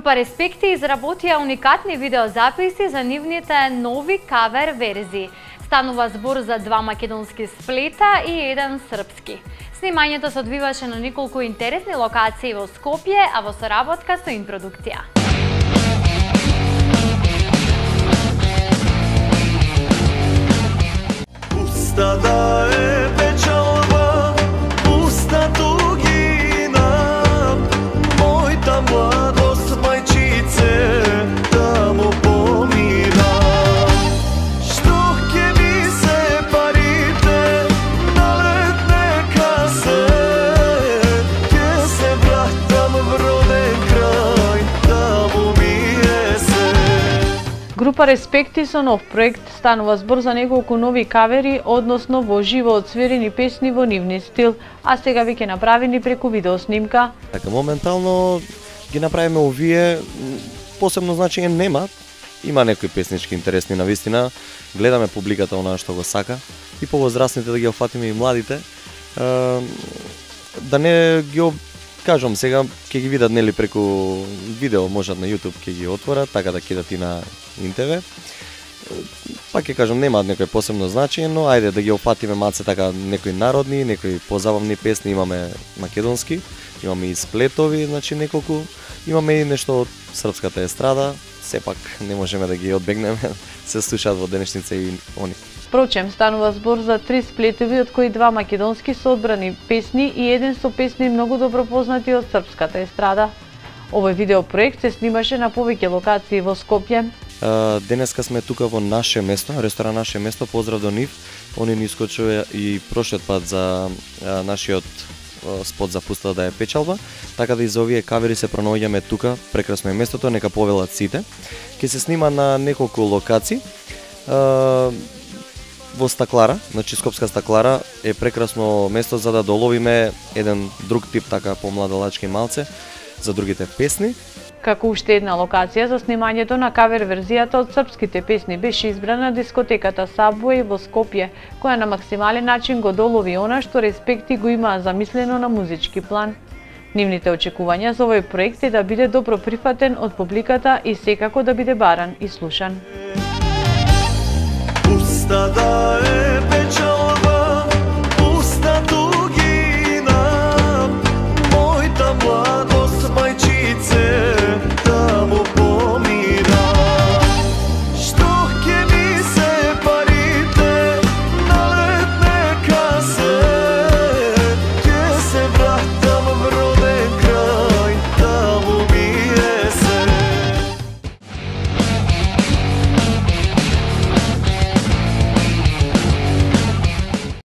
Група Респекти изработија уникатни видеозаписи за нивните нови кавер верзии. Станува збор за 2 македонски сплета и 1 српски. Снимањето се одвиваше на неколку интересни локации во Скопје, а во соработка со Инпродукција. Група Респекти со нов проект станува збор за неколку нови кавери, односно во живо одсвирени песни во нивни стил, а сега веќе направени преку видеоснимка. Така, моментално ги направиме овие, посебно значење нема. Има некои песнички интересни навистина, гледаме публиката онаа што го сака и повозрастните да ги офатиме и младите. Да не ги кажам сега, ќе ги видат нели преку видео, можат на YouTube ќе ги отворат, така да кидат и на ИНТВ. Па ќе кажам, немаат некој посебно значење, но ајде да ги опатиме малце така некои народни, некои позабавни песни, имаме македонски, имаме и сплетови, значи неколку, имаме и нешто од српската естрада, сепак не можеме да ги одбегнеме, се слушаат во денешница и они. Впрочем, станува збор за 3 сплетови, од кои 2 македонски со одбрани песни и 1 со песни многу добро познати од српската естрада. Овој видеопроект се снимаше на повеќе локации во Скопје. Денеска сме тука во Наше место, ресторан Наше место, поздрав до нив. Они ни искочува и прошлиот пат за нашиот спот за Пуста да е печалба, така да и за овие кавери се пронаоѓаме тука, прекрасно е местото, нека повелат сите. Ќе се снима на неколку локации. Во Стаклара, значи Скопска Стаклара е прекрасно место за да доловиме еден друг тип така помладалачки малце за другите песни. Како уште една локација за снимањето на кавер верзијата од српските песни беше избрана дискотеката Subway во Скопје, која на максимален начин го долови она што Респекти го имаа замислено на музички план. Нивните очекувања за овој проект е да биде добро прифатен од публиката и секако да биде баран и слушан.